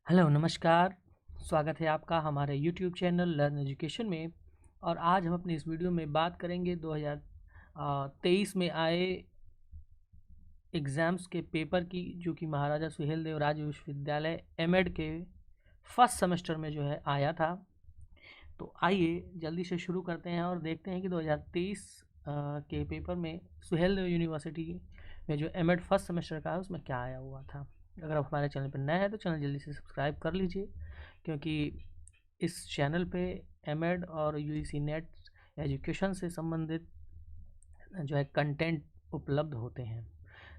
Hello नमस्कार। स्वागत है आपका हमारे यूट्यूब चैनल लर्न एजुकेशन में। और आज हम अपनी इस वीडियो में बात करेंगे 2023 में आए एग्ज़ाम्स के पेपर की, जो कि महाराजा सुहेलदेव राजकीय विश्वविद्यालय एमएड के फर्स्ट सेमेस्टर में जो है आया था। तो आइए जल्दी से शुरू करते हैं और देखते हैं कि 2023 के पेपर में सुहेलदेव यूनिवर्सिटी में जो एमएड फर्स्ट सेमेस्टर का है उसमें क्या आया हुआ था। अगर आप हमारे चैनल पर नए हैं तो चैनल जल्दी से सब्सक्राइब कर लीजिए, क्योंकि इस चैनल पे एमएड और यूजीसी नेट एजुकेशन से संबंधित जो है कंटेंट उपलब्ध होते हैं।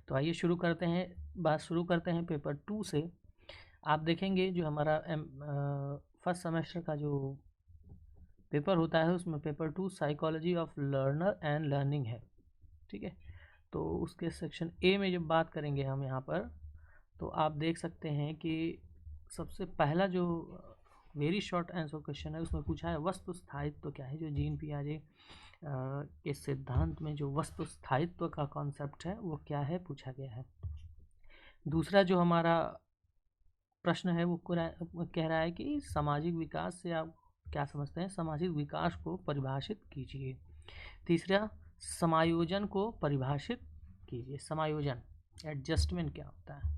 तो आइए बात शुरू करते हैं पेपर 2 से। आप देखेंगे जो हमारा फर्स्ट सेमेस्टर का जो पेपर होता है उसमें paper 2 psychology of learner and learning है। ठीक है, तो उसके सेक्शन ए में जब बात करेंगे हम यहाँ पर, तो आप देख सकते हैं कि सबसे पहला जो वेरी शॉर्ट आंसर क्वेश्चन है उसमें पूछा है वस्तु स्थायित्व क्या है। जो जीन पियाजे के सिद्धांत में जो वस्तु स्थायित्व का कॉन्सेप्ट है वो क्या है पूछा गया है। दूसरा जो हमारा प्रश्न है वो कह रहा है कि सामाजिक विकास से आप क्या समझते हैं, सामाजिक विकास को परिभाषित कीजिए। तीसरा, समायोजन को परिभाषित कीजिए। समायोजन एडजस्टमेंट क्या होता है।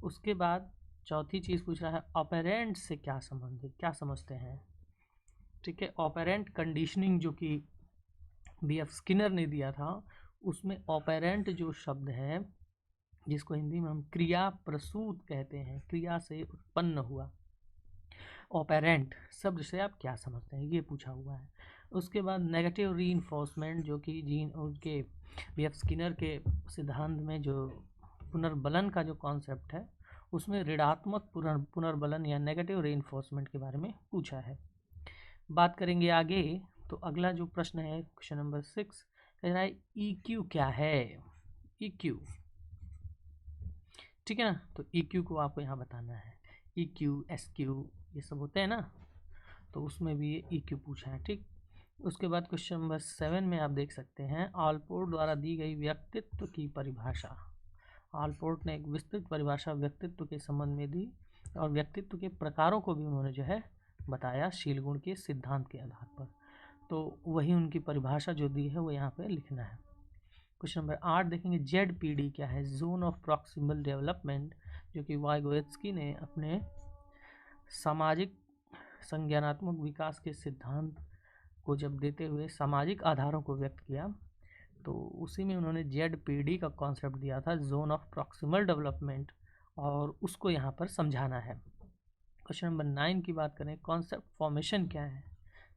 उसके बाद चौथी चीज़ पूछ रहा है ऑपरेंट से क्या संबंधित, क्या समझते हैं। ठीक है, ऑपरेंट कंडीशनिंग जो कि बी.एफ. स्किनर ने दिया था, उसमें ऑपरेंट जो शब्द है जिसको हिंदी में हम क्रिया प्रसूत कहते हैं, क्रिया से उत्पन्न हुआ, ऑपरेंट शब्द से आप क्या समझते हैं, ये पूछा हुआ है। उसके बाद नेगेटिव रीइंफोर्समेंट जो कि जीन उनके बी.एफ. स्किनर के सिद्धांत में जो पुनर्बलन का जो कॉन्सेप्ट है उसमें ऋणात्मक पुनर्बलन या नेगेटिव रीइंफोर्समेंट के बारे में पूछा है। बात करेंगे आगे, तो अगला जो प्रश्न है क्वेश्चन नंबर 6 कह रहा है ईक्यू क्या है। ईक्यू, ठीक है ना, तो ईक्यू को आपको यहाँ बताना है। ईक्यू एसक्यू ये सब होते हैं ना, तो उसमें भी ये ईक्यू पूछा है। ठीक, उसके बाद क्वेश्चन नंबर 7 में आप देख सकते हैं ऑलपोर्ट द्वारा दी गई व्यक्तित्व की परिभाषा। ऑलपोर्ट ने एक विस्तृत परिभाषा व्यक्तित्व के संबंध में दी और व्यक्तित्व के प्रकारों को भी उन्होंने जो है बताया शीलगुण के सिद्धांत के आधार पर। तो वही उनकी परिभाषा जो दी है वो यहाँ पे लिखना है। क्वेश्चन नंबर 8 देखेंगे ZPD क्या है, जोन ऑफ प्रॉक्सिमल डेवलपमेंट, जो कि वाइगोत्स्की ने अपने सामाजिक संज्ञानात्मक विकास के सिद्धांत को जब देते हुए सामाजिक आधारों को व्यक्त किया, तो उसी में उन्होंने ZPD का कॉन्सेप्ट दिया था, जोन ऑफ प्रॉक्सिमल डेवलपमेंट, और उसको यहाँ पर समझाना है। क्वेश्चन नंबर 9 की बात करें, कॉन्सेप्ट फॉर्मेशन क्या है,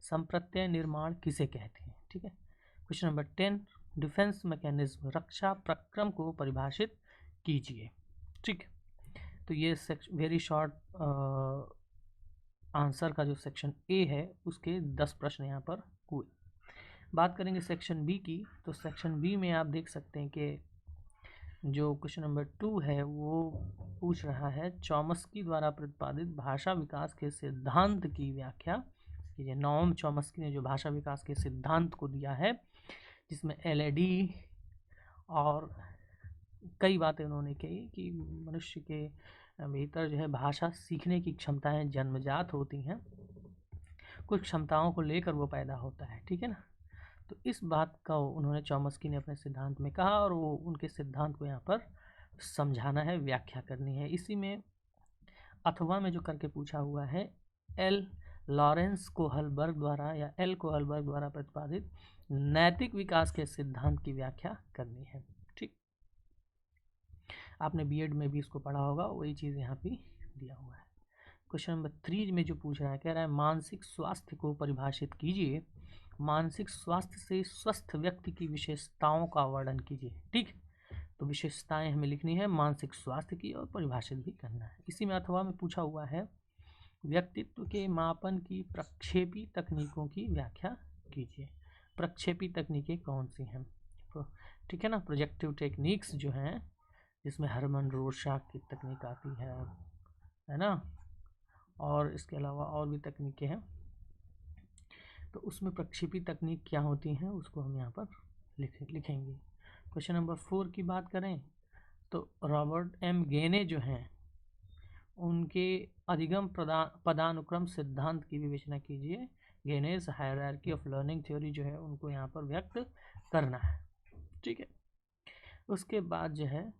संप्रत्यय निर्माण किसे कहते हैं। ठीक है, क्वेश्चन नंबर 10 डिफेंस मैकेनिज्म, रक्षा प्रक्रम को परिभाषित कीजिए। ठीक, तो ये वेरी शॉर्ट आंसर का जो सेक्शन ए है उसके 10 प्रश्न यहाँ पर हुए। बात करेंगे सेक्शन बी की, तो सेक्शन बी में आप देख सकते हैं कि जो क्वेश्चन नंबर 2 है वो पूछ रहा है चॉम्स्की द्वारा प्रतिपादित भाषा विकास के सिद्धांत की व्याख्या कीजिए। नॉम चॉम्स्की ने जो भाषा विकास के सिद्धांत को दिया है, जिसमें LAD और कई बातें उन्होंने कही कि मनुष्य के भीतर जो है भाषा सीखने की क्षमताएं जन्मजात होती हैं, कुछ क्षमताओं को लेकर वो पैदा होता है। ठीक है ना, तो इस बात का उन्होंने चॉम्स्की ने अपने सिद्धांत में कहा और वो उनके सिद्धांत को यहाँ पर समझाना है, व्याख्या करनी है। इसी में अथवा में जो करके पूछा हुआ है एल कोहलबर्ग द्वारा प्रतिपादित नैतिक विकास के सिद्धांत की व्याख्या करनी है। ठीक, आपने बीएड में भी इसको पढ़ा होगा, वही चीज़ यहाँ पे दिया हुआ है। क्वेश्चन नंबर 3 में जो पूछ रहा है, कह रहा है मानसिक स्वास्थ्य को परिभाषित कीजिए। मानसिक स्वास्थ्य से स्वस्थ व्यक्ति की विशेषताओं का वर्णन कीजिए। ठीक, तो विशेषताएं हमें लिखनी है मानसिक स्वास्थ्य की और परिभाषित भी करना है। इसी में अथवा में पूछा हुआ है व्यक्तित्व के मापन की प्रक्षेपी तकनीकों की व्याख्या कीजिए। प्रक्षेपी तकनीकें कौन सी हैं, ठीक है ना, प्रोजेक्टिव टेक्निक्स जो हैं, जिसमें हरमन रोरशाक की तकनीक आती है ना, और इसके अलावा और भी तकनीकें हैं, तो उसमें प्रक्षेपी तकनीक क्या होती हैं उसको हम यहाँ पर लिखेंगे। क्वेश्चन नंबर 4 की बात करें तो रॉबर्ट M. गेने जो हैं उनके अधिगम पदानुक्रम सिद्धांत की विवेचना कीजिए। गेनेस हायरार्की ऑफ लर्निंग थ्योरी जो है उनको यहाँ पर व्यक्त करना है। ठीक है, उसके बाद जो है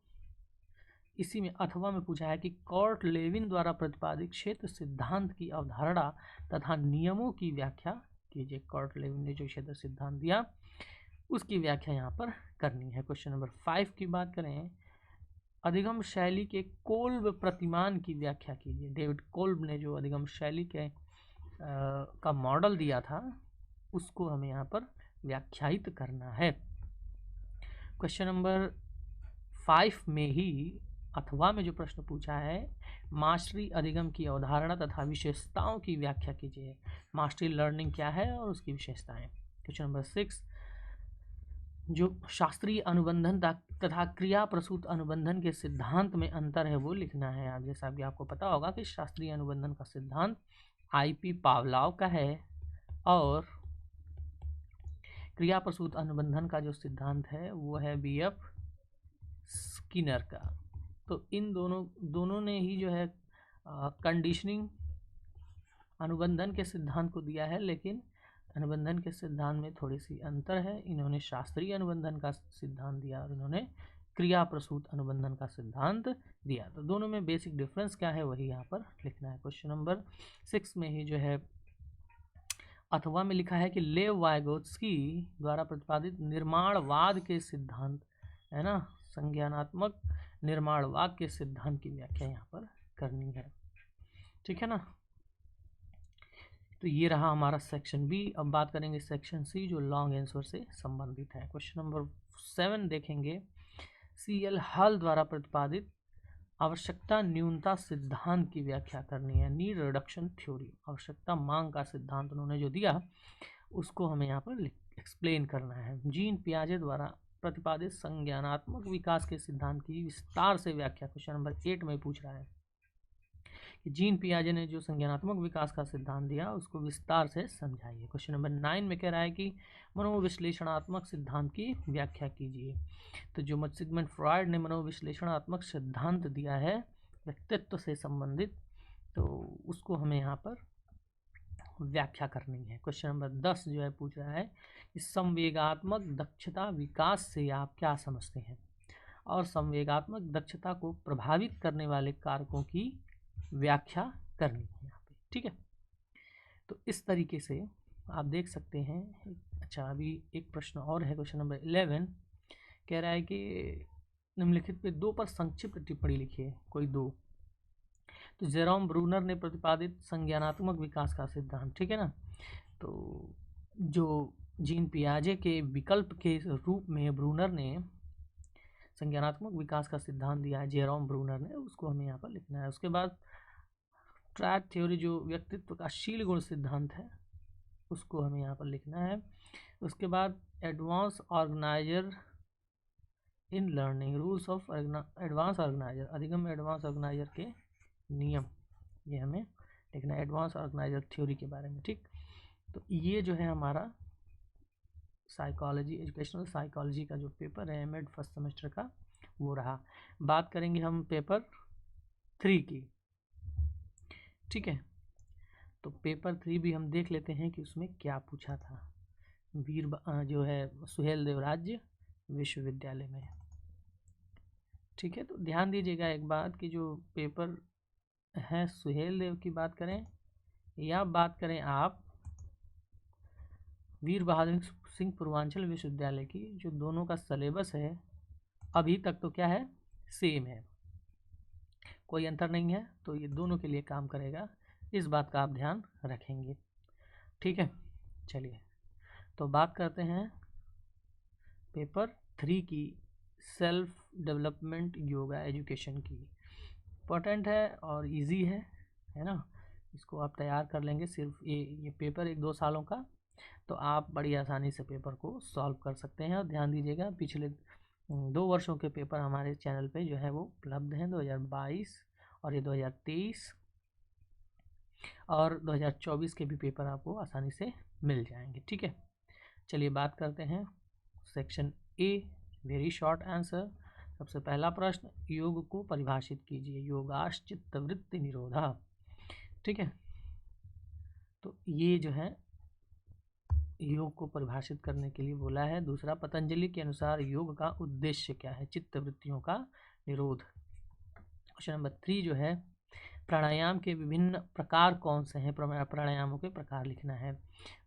इसी में अथवा में पूछा है कि कॉर्ट लेविन द्वारा प्रतिपादित क्षेत्र सिद्धांत की अवधारणा तथा नियमों की व्याख्या कीजिए। कॉर्ट लेविन ने जो क्षेत्र सिद्धांत दिया उसकी व्याख्या यहाँ पर करनी है। क्वेश्चन नंबर 5 की बात करें, अधिगम शैली के कोल्ब प्रतिमान की व्याख्या कीजिए। डेविड कोल्ब ने जो अधिगम शैली के का मॉडल दिया था उसको हमें यहाँ पर व्याख्यायित करना है। क्वेश्चन नंबर 5 में ही अथवा में जो प्रश्न पूछा है, मास्टरी अधिगम की अवधारणा तथा विशेषताओं की व्याख्या कीजिए। मास्टरी लर्निंग क्या है और उसकी विशेषताएं। क्वेश्चन नंबर 6, जो शास्त्रीय अनुबंधन तथा क्रिया प्रसूत अनुबंधन के सिद्धांत में अंतर है वो लिखना है। आप जैसा भी आपको पता होगा कि शास्त्रीय अनुबंधन का सिद्धांत IP पावलाव का है और क्रिया प्रसूत अनुबंधन का जो सिद्धांत है वो है BF स्किनर का। तो इन दोनों ने ही जो है कंडीशनिंग अनुबंधन के सिद्धांत को दिया है, लेकिन अनुबंधन के सिद्धांत में थोड़ी सी अंतर है। इन्होंने शास्त्रीय अनुबंधन का सिद्धांत दिया और इन्होंने क्रिया प्रसूत अनुबंधन का सिद्धांत दिया। तो दोनों में बेसिक डिफरेंस क्या है वही यहाँ पर लिखना है। क्वेश्चन नंबर 6 में ही जो है अथवा में लिखा है कि लेव वाइगोत्स्की द्वारा प्रतिपादित निर्माणवाद के सिद्धांत है ना, संज्ञानात्मक निर्माणवाद के सिद्धांत की व्याख्या यहाँ पर करनी है। ठीक है ना, तो ये रहा हमारा सेक्शन बी। अब बात करेंगे सेक्शन सी जो लॉन्ग आंसर से संबंधित है। क्वेश्चन नंबर 7 देखेंगे, CL हल द्वारा प्रतिपादित आवश्यकता न्यूनता सिद्धांत की व्याख्या करनी है। नीड रिडक्शन थ्योरी, आवश्यकता मांग का सिद्धांत उन्होंने जो दिया उसको हमें यहाँ पर एक्सप्लेन करना है। जीन पियाजे द्वारा प्रतिपादित संज्ञानात्मक विकास के सिद्धांत की विस्तार से व्याख्या क्वेश्चन नंबर 8 में पूछ रहा है कि जीन पियाजे ने जो संज्ञानात्मक विकास का सिद्धांत दिया उसको विस्तार से समझाइए। क्वेश्चन नंबर 9 में कह रहा है कि मनोविश्लेषणात्मक सिद्धांत की व्याख्या कीजिए। तो जो सिगमंड फ्रॉयड ने मनोविश्लेषणात्मक सिद्धांत दिया है व्यक्तित्व से संबंधित, तो उसको हमें यहाँ पर व्याख्या करनी है। क्वेश्चन नंबर 10 जो है पूछ रहा है कि संवेगात्मक दक्षता विकास से आप क्या समझते हैं और संवेगात्मक दक्षता को प्रभावित करने वाले कारकों की व्याख्या करनी है यहाँ पे। ठीक है, तो इस तरीके से आप देख सकते हैं। अच्छा, अभी एक प्रश्न और है। क्वेश्चन नंबर 11 कह रहा है कि निम्नलिखित पे 2 पर संक्षिप्त टिप्पणी लिखिए, कोई 2। तो जेरोम ब्रूनर ने प्रतिपादित संज्ञानात्मक विकास का सिद्धांत, ठीक है ना, तो जो जीन पियाजे के विकल्प के रूप में ब्रूनर ने संज्ञानात्मक विकास का सिद्धांत दिया है, जेरोम ब्रूनर ने, उसको हमें यहाँ पर लिखना है। उसके बाद ट्रैक थ्योरी जो व्यक्तित्व का शील गुण सिद्धांत है उसको हमें यहाँ पर लिखना है। उसके बाद advance organiser in learning, rules of advance organiser, अधिगम एडवांस ऑर्गेनाइजर के नियम, ये हमें लिखना है एडवांस ऑर्गेनाइजर थ्योरी के बारे में। ठीक, तो ये जो है हमारा साइकोलॉजी, एजुकेशनल साइकोलॉजी का जो पेपर है एमएड फर्स्ट सेमेस्टर का वो रहा। बात करेंगे हम पेपर 3 की। ठीक है, तो पेपर 3 भी हम देख लेते हैं कि उसमें क्या पूछा था जो है सुहेल देव राज्य विश्वविद्यालय में। ठीक है, तो ध्यान दीजिएगा एक बात कि जो पेपर है सुहेल देव की बात करें या बात करें आप वीर बहादुर सिंह पूर्वांचल विश्वविद्यालय की, जो दोनों का सिलेबस है अभी तक तो क्या है, सेम है, कोई अंतर नहीं है। तो ये दोनों के लिए काम करेगा, इस बात का आप ध्यान रखेंगे। ठीक है, चलिए तो बात करते हैं पेपर 3 की, सेल्फ डेवलपमेंट योगा एजुकेशन की। इम्पोर्टेंट है और इजी है ना, इसको आप तैयार कर लेंगे। सिर्फ ये पेपर 1-2 सालों का, तो आप बड़ी आसानी से पेपर को सॉल्व कर सकते हैं। और ध्यान दीजिएगा पिछले 2 वर्षों के पेपर हमारे चैनल पे जो है वो उपलब्ध हैं, 2022 और ये 2023 और 2024 के भी पेपर आपको आसानी से मिल जाएंगे। ठीक है, चलिए बात करते हैं section A, very short answer. सबसे पहला प्रश्न, योग को परिभाषित कीजिए। योगाश चित्तवृत्ति निरोधा। ठीक है, तो ये जो है योग को परिभाषित करने के लिए बोला है। दूसरा, पतंजलि के अनुसार योग का उद्देश्य क्या है? चित्तवृत्तियों का निरोध। क्वेश्चन नंबर 3 जो है, प्राणायाम के विभिन्न प्रकार कौन से हैं? प्राणायामों के प्रकार लिखना है।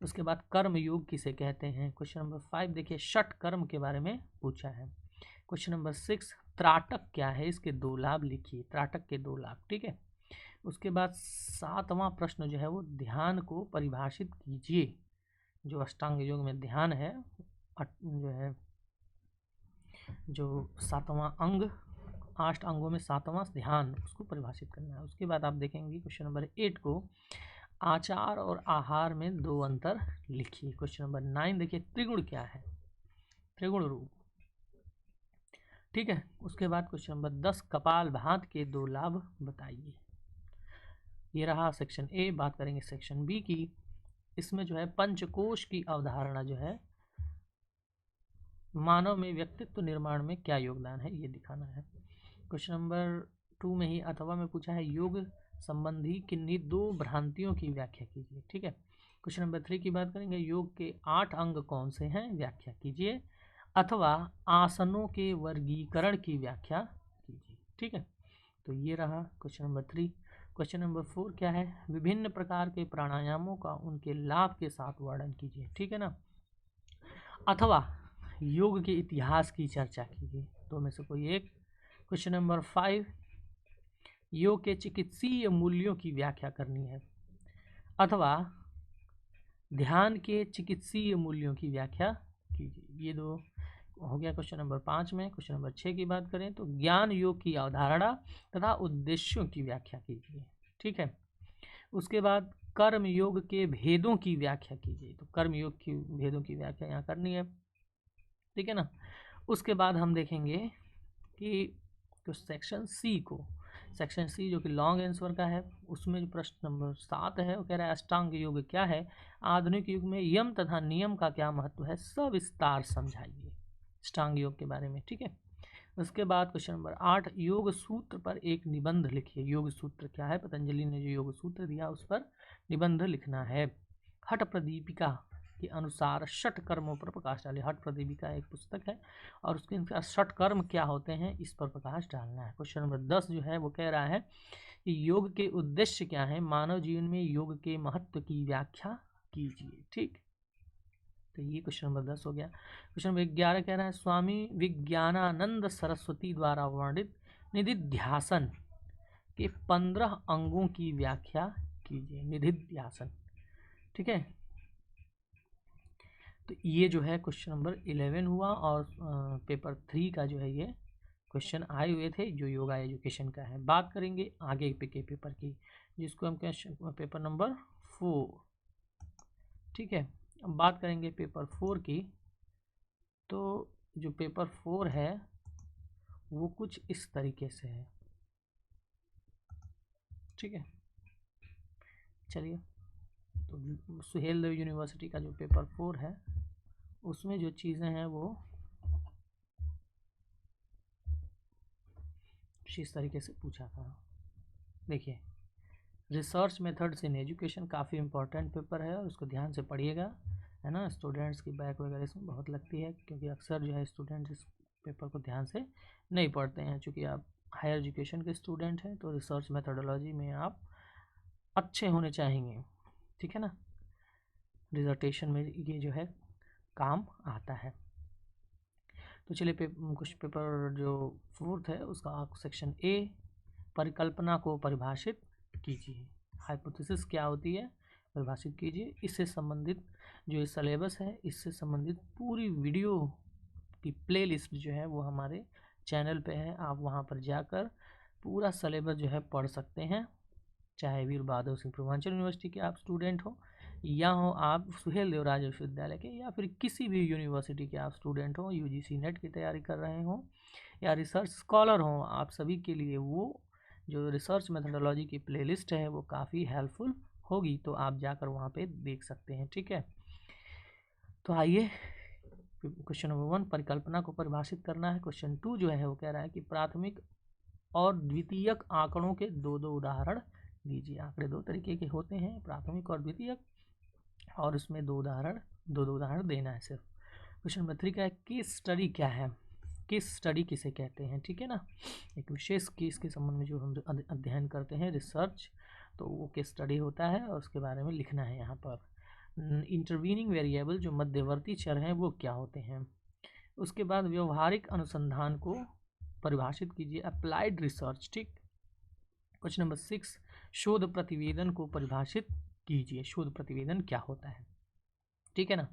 उसके बाद कर्म योग किसे कहते हैं? क्वेश्चन नंबर 5 देखिए, षट कर्म के बारे में पूछा है। क्वेश्चन नंबर 6, त्राटक क्या है? इसके 2 लाभ लिखिए, त्राटक के 2 लाभ। ठीक है, उसके बाद 7वां प्रश्न जो है वो, ध्यान को परिभाषित कीजिए। जो अष्टांग योग में ध्यान है, जो है जो 7वां अंग, 8 अंगों में 7वां ध्यान, उसको परिभाषित करना है। उसके बाद आप देखेंगे क्वेश्चन नंबर 8 को, आचार और आहार में 2 अंतर लिखिए। क्वेश्चन नंबर 9 देखिए, त्रिगुण क्या है? त्रिगुण रूप। ठीक है, उसके बाद क्वेश्चन नंबर 10, कपालभाति के 2 लाभ बताइए। ये रहा सेक्शन ए। बात करेंगे सेक्शन बी की। इसमें जो है पंचकोश की अवधारणा जो है, मानव में व्यक्तित्व निर्माण में क्या योगदान है, ये दिखाना है। क्वेश्चन नंबर 2 में ही अथवा में पूछा है, योग संबंधी किन्हीं 2 भ्रांतियों की व्याख्या कीजिए। ठीक है, क्वेश्चन नंबर 3 की बात करेंगे, योग के 8 अंग कौन से हैं, व्याख्या कीजिए। अथवा आसनों के वर्गीकरण की व्याख्या कीजिए। ठीक है, तो ये रहा क्वेश्चन नंबर 3। क्वेश्चन नंबर 4 क्या है? विभिन्न प्रकार के प्राणायामों का उनके लाभ के साथ वर्णन कीजिए। ठीक है ना। अथवा योग के इतिहास की चर्चा कीजिए, 2 में से कोई एक। क्वेश्चन नंबर 5, योग के चिकित्सीय मूल्यों की व्याख्या करनी है। अथवा ध्यान के चिकित्सीय मूल्यों की व्याख्या कीजिए। ये 2 हो गया क्वेश्चन नंबर 5 में। क्वेश्चन नंबर 6 की बात करें तो, ज्ञान योग की अवधारणा तथा उद्देश्यों की व्याख्या कीजिए। ठीक है, उसके बाद कर्म योग के भेदों की व्याख्या कीजिए। तो कर्म योग की भेदों की व्याख्या यहाँ करनी है। ठीक है ना। उसके बाद हम देखेंगे कि तो सेक्शन सी को, सेक्शन सी जो कि लॉन्ग आंसर का है, उसमें जो प्रश्न नंबर 7 है वो कह रहा है, अष्टांग योग क्या है? आधुनिक युग में यम तथा नियम का क्या महत्व है? सविस्तार समझाइए अष्टांग योग के बारे में। ठीक है, उसके बाद क्वेश्चन नंबर 8, योग सूत्र पर एक निबंध लिखिए। योग सूत्र क्या है? पतंजलि ने जो योग सूत्र दिया उस पर निबंध लिखना है। हठ प्रदीपिका के अनुसार षट कर्मों पर प्रकाश डालिए। हठ प्रदीपिका एक पुस्तक है और उसके अनुसार षट कर्म क्या होते हैं, इस पर प्रकाश डालना है। क्वेश्चन नंबर 10 जो है वो कह रहा है कि योग के उद्देश्य क्या है? मानव जीवन में योग के महत्व की व्याख्या कीजिए। ठीक, तो ये क्वेश्चन नंबर 10 हो गया। क्वेश्चन नंबर 11 कह रहा है, स्वामी विज्ञानानंद सरस्वती द्वारा वर्णित निधिध्यासन के 15 अंगों की व्याख्या कीजिए। निधिध्यासन। ठीक है, तो ये जो है क्वेश्चन नंबर 11 हुआ और पेपर 3 का जो है ये क्वेश्चन आए हुए थे जो योगा एजुकेशन का है। बात करेंगे आगे के पेपर की, जिसको हम कहें पेपर नंबर 4। ठीक है, अब बात करेंगे पेपर 4 की। तो जो पेपर 4 है वो कुछ इस तरीके से है। ठीक है, चलिए, तो सुहेल देव यूनिवर्सिटी का जो पेपर 4 है उसमें जो चीज़ें हैं वो इस तरीके से पूछा था। देखिए, रिसर्च मेथड्स इन एजुकेशन काफ़ी इंपॉर्टेंट पेपर है और उसको ध्यान से पढ़िएगा, है ना। स्टूडेंट्स की बैक वगैरह इसमें बहुत लगती है, क्योंकि अक्सर जो है स्टूडेंट्स इस पेपर को ध्यान से नहीं पढ़ते हैं। चूँकि आप हायर एजुकेशन के स्टूडेंट हैं तो रिसर्च मेथडोलॉजी में आप अच्छे होने चाहेंगे। ठीक है ना, डिसर्टेशन में ये जो है काम आता है। तो चलिए कुछ पेपर जो 4th है उसका सेक्शन ए, परिकल्पना को परिभाषित कीजिए। हाइपोथेसिस क्या होती है, परिभाषित कीजिए। इससे संबंधित जो ये सिलेबस है, इससे संबंधित पूरी वीडियो की प्लेलिस्ट जो है वो हमारे चैनल पे है। आप वहाँ पर जाकर पूरा सिलेबस जो है पढ़ सकते हैं, चाहे वीर बहादुर सिंह पूर्वांचल यूनिवर्सिटी के आप स्टूडेंट हो या हो आप सुहेल देव राज विश्वविद्यालय के, या फिर किसी भी यूनिवर्सिटी के आप स्टूडेंट हो, यूजीसी नेट की तैयारी कर रहे हो या रिसर्च स्कॉलर हो, आप सभी के लिए वो जो रिसर्च मेथडोलॉजी की प्लेलिस्ट है वो काफ़ी हेल्पफुल होगी। तो आप जाकर वहाँ पे देख सकते हैं। ठीक है, तो आइए क्वेश्चन नंबर 1 परिकल्पना को परिभाषित करना है। क्वेश्चन 2 जो है वो कह रहा है कि प्राथमिक और द्वितीयक आंकड़ों के दो उदाहरण दीजिए। आंकड़े दो तरीके के होते हैं, प्राथमिक और द्वितीयक, और उसमें दो उदाहरण देना है सिर्फ। क्वेश्चन नंबर 3 का है केस स्टडी क्या है, केस स्टडी किसे कहते हैं, ठीक है ना। एक विशेष केस के संबंध में जो हम अध्ययन करते हैं, रिसर्च, तो वो केस स्टडी होता है और उसके बारे में लिखना है यहाँ पर। इंटरवीनिंग वेरिएबल जो मध्यवर्ती चर हैं वो क्या होते हैं। उसके बाद व्यवहारिक अनुसंधान को परिभाषित कीजिए, अप्लाइड रिसर्च, ठीक। क्वेश्चन नंबर 6 शोध प्रतिवेदन को परिभाषित कीजिए, शोध प्रतिवेदन क्या होता है, ठीक है ना।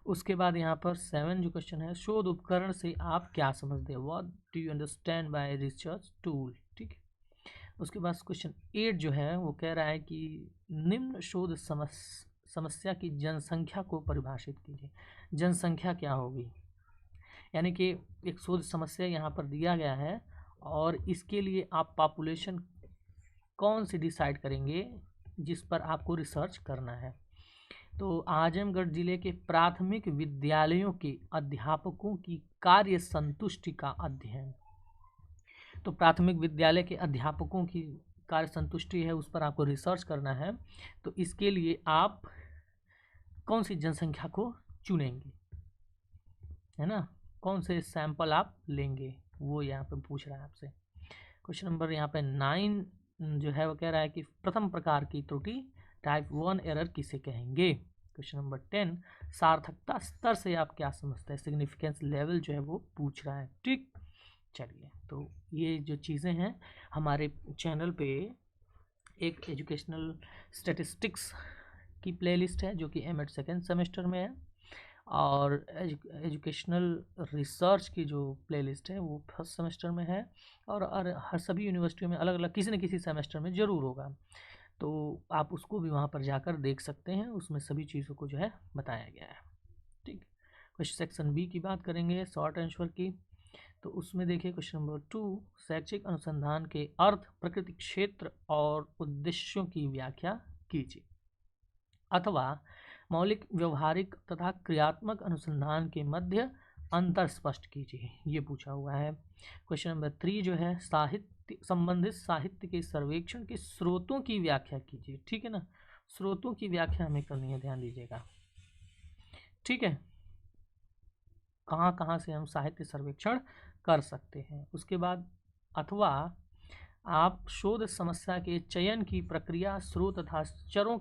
उसके बाद यहाँ पर 7 जो क्वेश्चन है, शोध उपकरण से आप क्या समझते हैं, what do you understand by research tool, ठीक है। उसके बाद क्वेश्चन 8 जो है वो कह रहा है कि निम्न शोध समस्या की जनसंख्या को परिभाषित कीजिए। जनसंख्या क्या होगी, यानी कि एक शोध समस्या यहाँ पर दिया गया है और इसके लिए आप पॉपुलेशन कौन सी डिसाइड करेंगे जिस पर आपको रिसर्च करना है। तो आजमगढ़ जिले के प्राथमिक विद्यालयों के अध्यापकों की कार्य संतुष्टि का अध्ययन। तो प्राथमिक विद्यालय के अध्यापकों की कार्य संतुष्टि है, उस पर आपको रिसर्च करना है। तो इसके लिए आप कौन सी जनसंख्या को चुनेंगे, है ना, कौन से सैंपल आप लेंगे, वो यहाँ पे पूछ रहा है आपसे। क्वेश्चन नंबर यहाँ पे 9 जो है वो कह रहा है कि प्रथम प्रकार की त्रुटि टाइप 1 एरर किसे कहेंगे। क्वेश्चन नंबर 10 सार्थकता स्तर से आप क्या समझते हैं, सिग्निफिकेंस लेवल जो है वो पूछ रहा है, ठीक। चलिए, तो ये जो चीज़ें हैं हमारे चैनल पे एक एजुकेशनल स्टैटिस्टिक्स की प्लेलिस्ट है जो कि एमएड सेकेंड सेमेस्टर में है, और एजुकेशनल रिसर्च की जो प्लेलिस्ट है वो फर्स्ट सेमेस्टर में है, और हर सभी यूनिवर्सिटियों में अलग अलग किसी न किसी सेमेस्टर में ज़रूर होगा। तो आप उसको भी वहाँ पर जाकर देख सकते हैं, उसमें सभी चीज़ों को जो है बताया गया है, ठीक। क्वेश्चन सेक्शन बी की बात करेंगे, शॉर्ट आंसर की। तो उसमें देखिए क्वेश्चन नंबर 2 शैक्षिक अनुसंधान के अर्थ, प्रकृति, क्षेत्र और उद्देश्यों की व्याख्या कीजिए, अथवा मौलिक, व्यवहारिक तथा क्रियात्मक अनुसंधान के मध्य अंतर स्पष्ट कीजिए, ये पूछा हुआ है। क्वेश्चन नंबर 3 जो है साहित्य संबंधित साहित्य के सर्वेक्षण के स्रोतों की व्याख्या कीजिए, ठीक है ना। स्रोतों की व्याख्या हमें करनी है, ध्यान दीजिएगा, ठीक है, कहाँ कहाँ से हम साहित्य सर्वेक्षण कर सकते हैं। उसके बाद अथवा आप शोध समस्या के चयन की प्रक्रिया, स्रोत तथा चरों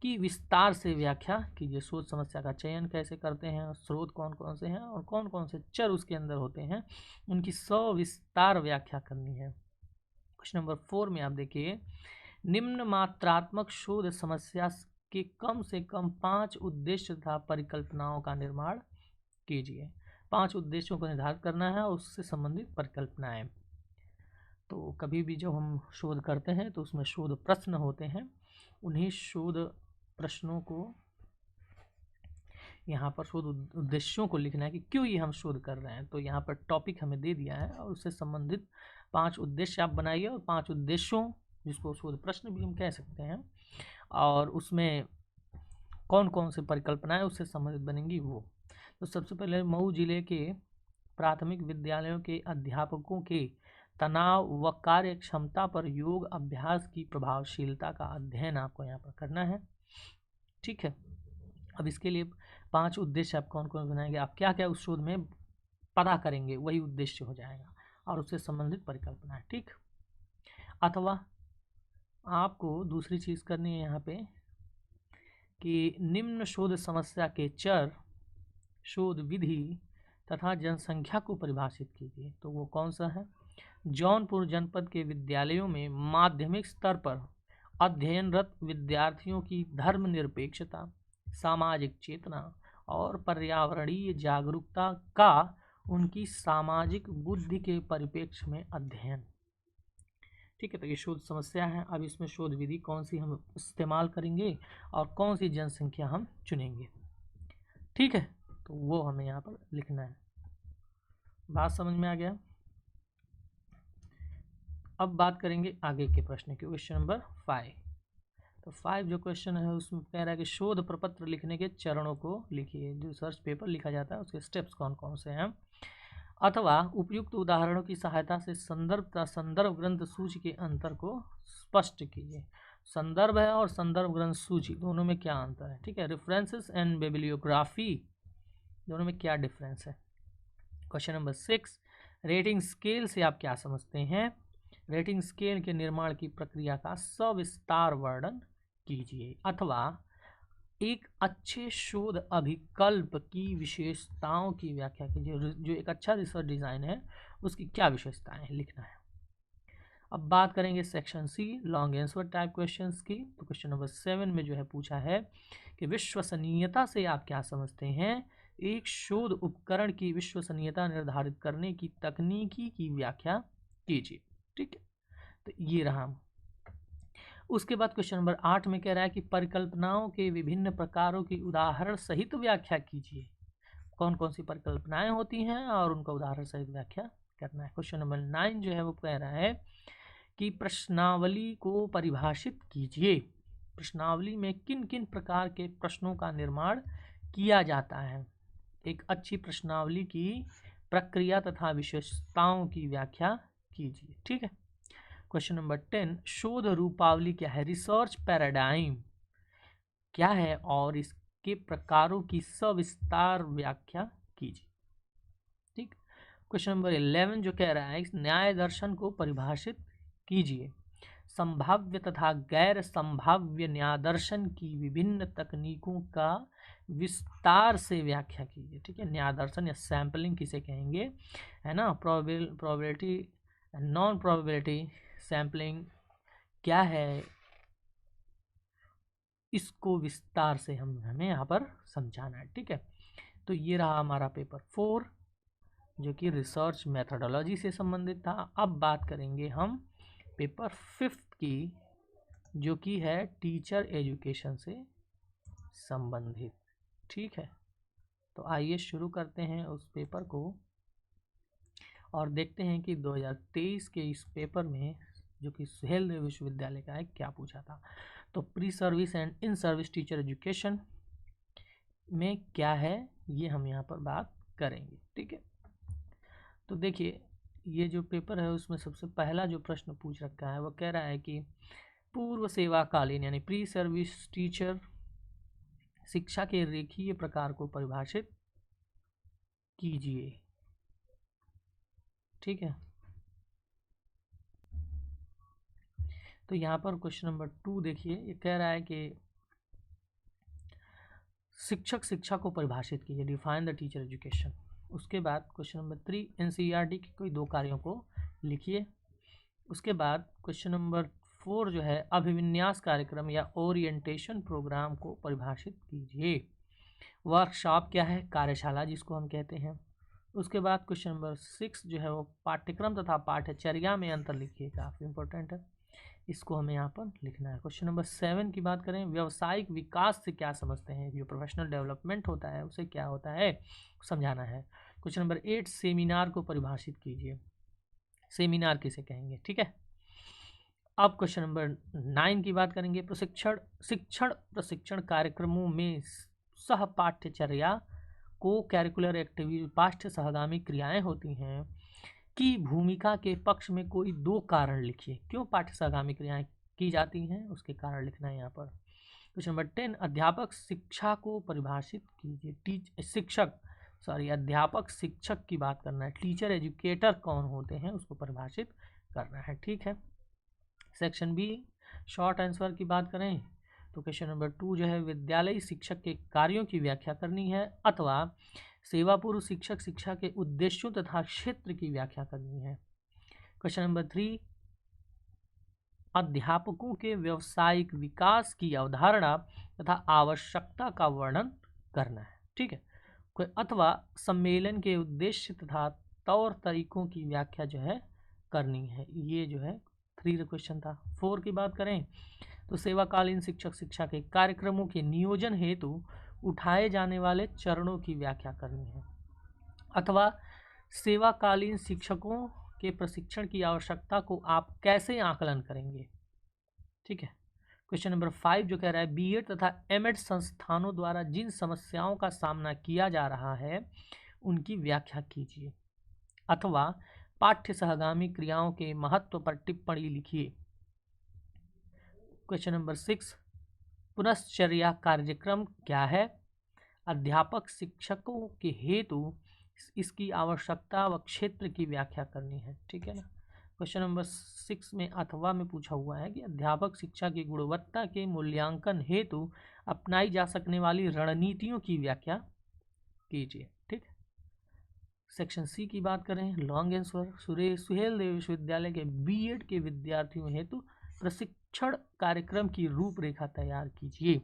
की विस्तार से व्याख्या कीजिए। शोध समस्या का चयन कैसे करते हैं, स्रोत कौन कौन से हैं और कौन कौन से चर उसके अंदर होते हैं, उनकी सविस्तार व्याख्या करनी है। क्वेश्चन नंबर 4 में आप देखिए, निम्न मात्रात्मक शोध समस्या के कम से कम 5 उद्देश्य तथा परिकल्पनाओं का निर्माण कीजिए। 5 उद्देश्यों को निर्धारित करना है और उससे संबंधित परिकल्पनाएं। तो कभी भी जब हम शोध करते हैं तो उसमें शोध प्रश्न होते हैं, उन्हीं शोध प्रश्नों को यहाँ पर शोध उद्देश्यों को लिखना है कि क्यों ये हम शोध कर रहे हैं। तो यहाँ पर टॉपिक हमें दे दिया है और उससे संबंधित 5 उद्देश्य आप बनाइए, और 5 उद्देश्यों जिसको शोध प्रश्न भी हम कह सकते हैं, और उसमें कौन कौन से परिकल्पनाएं उससे संबंधित बनेंगी वो। तो सबसे पहले मऊ जिले के प्राथमिक विद्यालयों के अध्यापकों के तनाव व कार्य क्षमता पर योग अभ्यास की प्रभावशीलता का अध्ययन आपको यहाँ पर करना है, ठीक है। अब इसके लिए 5 उद्देश्य आप कौन कौन बनाएंगे, आप क्या क्या उस शोध में पता करेंगे, वही उद्देश्य हो जाएगा, और उससे संबंधित परिकल्पना है, ठीक। अथवा आपको दूसरी चीज़ करनी है यहाँ पे कि निम्न शोध समस्या के चर, शोध विधि तथा जनसंख्या को परिभाषित कीजिए। तो वो कौन सा है, जौनपुर जनपद के विद्यालयों में माध्यमिक स्तर पर अध्ययनरत विद्यार्थियों की धर्मनिरपेक्षता, सामाजिक चेतना और पर्यावरणीय जागरूकता का उनकी सामाजिक बुद्धि के परिप्रेक्ष्य में अध्ययन, ठीक है। तो ये शोध समस्या है। अब इसमें शोध विधि कौन सी हम इस्तेमाल करेंगे और कौन सी जनसंख्या हम चुनेंगे, ठीक है, तो वो हमें यहाँ पर लिखना है। बात समझ में आ गया। अब बात करेंगे आगे के प्रश्न की, क्वेश्चन नंबर 5 तो 5 जो क्वेश्चन है उसमें कह रहा है कि शोध प्रपत्र लिखने के चरणों को लिखिए। जो रिसर्च पेपर लिखा जाता है उसके स्टेप्स कौन कौन से हैं, अथवा उपयुक्त उदाहरणों की सहायता से संदर्भ तथा संदर्भ ग्रंथ सूची के अंतर को स्पष्ट कीजिए। संदर्भ है और संदर्भ ग्रंथ सूची दोनों में क्या अंतर है, ठीक है। रेफरेंसेस एंड बिब्लियोग्राफी दोनों में क्या डिफरेंस है। क्वेश्चन नंबर 6, रेटिंग स्केल से आप क्या समझते हैं। रेटिंग स्केल के निर्माण की प्रक्रिया का सविस्तार वर्णन कीजिए, अथवा एक अच्छे शोध अभिकल्प की विशेषताओं की व्याख्या कीजिए। जो एक अच्छा रिसर्च डिजाइन है उसकी क्या विशेषताएं लिखना है। अब बात करेंगे section C long answer type questions की। तो क्वेश्चन नंबर 7 में जो है पूछा है कि विश्वसनीयता से आप क्या समझते हैं। एक शोध उपकरण की विश्वसनीयता निर्धारित करने की तकनीकी की व्याख्या कीजिए, ठीक है। तो ये रहा। उसके बाद क्वेश्चन नंबर 8 में कह रहा है कि परिकल्पनाओं के विभिन्न प्रकारों की उदाहरण सहित व्याख्या कीजिए। कौन कौन सी परिकल्पनाएं होती हैं और उनका उदाहरण सहित व्याख्या करना है। क्वेश्चन नंबर 9 जो है वो कह रहा है कि प्रश्नावली को परिभाषित कीजिए। प्रश्नावली में किन किन प्रकार के प्रश्नों का निर्माण किया जाता है। एक अच्छी प्रश्नावली की प्रक्रिया तथा विशेषताओं की व्याख्या कीजिए, ठीक है। क्वेश्चन नंबर 10, शोध रूपावली क्या है। रिसर्च पैराडाइम क्या है और इसके प्रकारों की सविस्तार व्याख्या कीजिए, ठीक। क्वेश्चन नंबर 11 जो कह रहा है इस न्याय दर्शन को परिभाषित कीजिए। संभाव्य तथा गैर संभाव्य न्याय दर्शन की विभिन्न तकनीकों का विस्तार से व्याख्या कीजिए, ठीक है। न्याय दर्शन या सैंपलिंग किसे कहेंगे, है ना। प्रोबेबिलिटी नॉन प्रोबेबिलिटी सैंपलिंग क्या है, इसको विस्तार से हमें यहाँ पर समझाना है, ठीक है। तो ये रहा हमारा पेपर 4 जो कि रिसर्च मेथोडोलॉजी से संबंधित था। अब बात करेंगे हम पेपर 5 की जो कि है टीचर एजुकेशन से संबंधित, ठीक है। तो आइए शुरू करते हैं उस पेपर को और देखते हैं कि 2023 के इस पेपर में जो कि सुहेलदेव विश्वविद्यालय का है क्या पूछा था। तो pre service and in service teacher education में क्या है ये हम यहाँ पर बात करेंगे, ठीक है। तो देखिए ये जो पेपर है उसमें सबसे पहला जो प्रश्न पूछ रखा है वो कह रहा है कि पूर्व सेवाकालीन यानी प्री सर्विस टीचर शिक्षा के रेखीय प्रकार को परिभाषित कीजिए, ठीक है। तो यहाँ पर क्वेश्चन नंबर 2 देखिए ये कह रहा है कि शिक्षक शिक्षा को परिभाषित कीजिए, डिफाइन द टीचर एजुकेशन। उसके बाद क्वेश्चन नंबर 3 एनसीईआरटी के कोई 2 कार्यों को लिखिए। उसके बाद क्वेश्चन नंबर 4 जो है अभिविन्यास कार्यक्रम या ओरिएंटेशन प्रोग्राम को परिभाषित कीजिए। वर्कशॉप क्या है, कार्यशाला जिसको हम कहते हैं। उसके बाद क्वेश्चन नंबर 6 जो है वो पाठ्यक्रम तथा पाठ्यचर्या में अंतर लिखिए, काफ़ी इंपॉर्टेंट है, इसको हमें यहाँ पर लिखना है। क्वेश्चन नंबर 7 की बात करें व्यावसायिक विकास से क्या समझते हैं, जो प्रोफेशनल डेवलपमेंट होता है उसे क्या होता है समझाना है। क्वेश्चन नंबर 8 सेमिनार को परिभाषित कीजिए, सेमिनार किसे कहेंगे, ठीक है। अब क्वेश्चन नंबर 9 की बात करेंगे प्रशिक्षण कार्यक्रमों में सह पाठ्यचर्या को कैरिकुलर एक्टिविटी पाठ्य सहगामी क्रियाएं होती हैं की भूमिका के पक्ष में कोई 2 कारण लिखिए। क्यों पाठ्य सहगामी क्रियाएं की जाती हैं उसके कारण लिखना है यहाँ पर। क्वेश्चन नंबर 10 अध्यापक शिक्षा को परिभाषित कीजिए। अध्यापक शिक्षक की बात करना है, टीचर एजुकेटर कौन होते हैं उसको परिभाषित करना है, ठीक है। सेक्शन बी शॉर्ट आंसर की बात करें तो क्वेश्चन नंबर 2 जो है विद्यालयी शिक्षक के कार्यों की व्याख्या करनी है, अथवा सेवा पूर्व शिक्षक शिक्षा के उद्देश्यों तथा क्षेत्र की व्याख्या करनी है। क्वेश्चन नंबर 3 अध्यापकों के व्यावसायिक विकास की अवधारणा तथा आवश्यकता का वर्णन करना है, ठीक है। अथवा सम्मेलन के उद्देश्य तथा तौर तरीकों की व्याख्या जो है करनी है। ये जो है 3 क्वेश्चन था। 4 की बात करें तो सेवाकालीन शिक्षक शिक्षा के कार्यक्रमों के नियोजन हेतु उठाए जाने वाले चरणों की व्याख्या करनी है, अथवा सेवाकालीन शिक्षकों के प्रशिक्षण की आवश्यकता को आप कैसे आकलन करेंगे, ठीक है। क्वेश्चन नंबर 5 जो कह रहा है बीएड तथा एमएड संस्थानों द्वारा जिन समस्याओं का सामना किया जा रहा है उनकी व्याख्या कीजिए, अथवा पाठ्य सहगामी क्रियाओं के महत्व पर टिप्पणी लिखिए। क्वेश्चन नंबर 6 पुनश्चर्या कार्यक्रम क्या है? अध्यापक शिक्षकों के हेतु इसकी आवश्यकता व क्षेत्र की व्याख्या करनी है। ठीक है ना। क्वेश्चन नंबर 6 में अथवा में पूछा हुआ है कि अध्यापक शिक्षा की गुणवत्ता के मूल्यांकन हेतु अपनाई जा सकने वाली रणनीतियों की व्याख्या कीजिए। ठीक। सेक्शन सी की बात करें, लॉन्ग आंसर, सुहेलदेव विश्वविद्यालय के बीएड के विद्यार्थियों हेतु प्रशिक्षण कार्यक्रम की रूपरेखा तैयार कीजिए।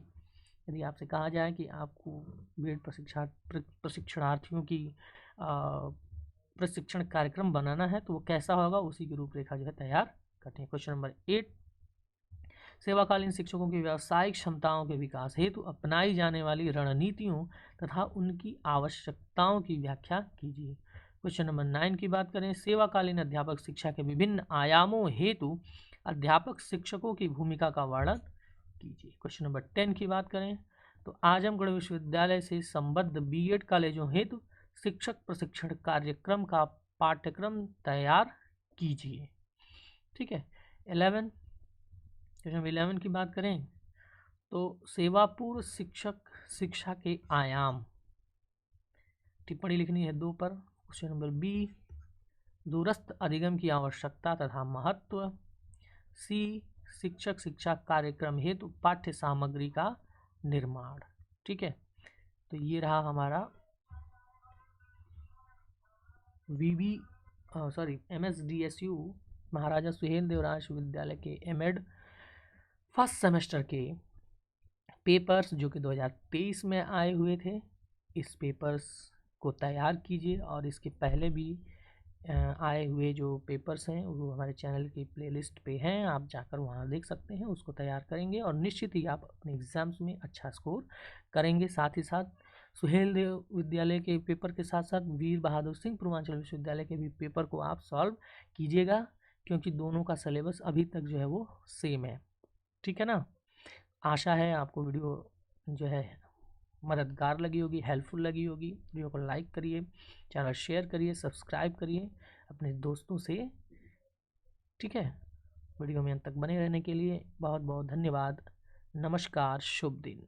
यदि आपसे कहा जाए कि आपको बीएड प्रशिक्षणार्थियों की प्रशिक्षण कार्यक्रम बनाना है तो वो कैसा होगा, उसी की रूपरेखा जो है तैयार करते हैं। क्वेश्चन नंबर 8 सेवाकालीन शिक्षकों की व्यावसायिक क्षमताओं के विकास हेतु अपनाई जाने वाली रणनीतियों तथा उनकी आवश्यकताओं की व्याख्या कीजिए। क्वेश्चन नंबर 9 की बात करें, सेवाकालीन अध्यापक शिक्षा के विभिन्न आयामों हेतु अध्यापक शिक्षकों की भूमिका का वर्णन कीजिए। क्वेश्चन नंबर 10 की बात करें तो आजमगढ़ विश्वविद्यालय से संबद्ध बीएड कॉलेजों हेतु शिक्षक प्रशिक्षण कार्यक्रम का पाठ्यक्रम तैयार कीजिए। ठीक है। 11 क्वेश्चन 11 की बात करें तो सेवा पूर्व शिक्षक शिक्षा के आयाम, टिप्पणी लिखनी है 2 पर। क्वेश्चन नंबर बी दूरस्थ अधिगम की आवश्यकता तथा महत्व। सी शिक्षक शिक्षा कार्यक्रम हेतु पाठ्य सामग्री का निर्माण। ठीक है। तो ये रहा हमारा MSDSU महाराजा सुहेलदेव विश्वविद्यालय के एमएड फर्स्ट सेमेस्टर के पेपर्स जो कि 2023 में आए हुए थे। इस पेपर्स को तैयार कीजिए और इसके पहले भी आए हुए जो पेपर्स हैं वो हमारे चैनल की प्लेलिस्ट पे हैं, आप जाकर वहाँ देख सकते हैं। उसको तैयार करेंगे और निश्चित ही आप अपने एग्ज़ाम्स में अच्छा स्कोर करेंगे। साथ ही साथ सुहेलदेव विद्यालय के पेपर के साथ साथ वीर बहादुर सिंह पूर्वांचल विश्वविद्यालय के भी पेपर को आप सॉल्व कीजिएगा, क्योंकि दोनों का सिलेबस अभी तक जो है वो सेम है। ठीक है ना। आशा है आपको वीडियो जो है मददगार लगी होगी, हेल्पफुल लगी होगी। वीडियो को लाइक करिए, चैनल शेयर करिए, सब्सक्राइब करिए अपने दोस्तों से। ठीक है। वीडियो में अंत तक बने रहने के लिए बहुत बहुत धन्यवाद। नमस्कार, शुभ दिन।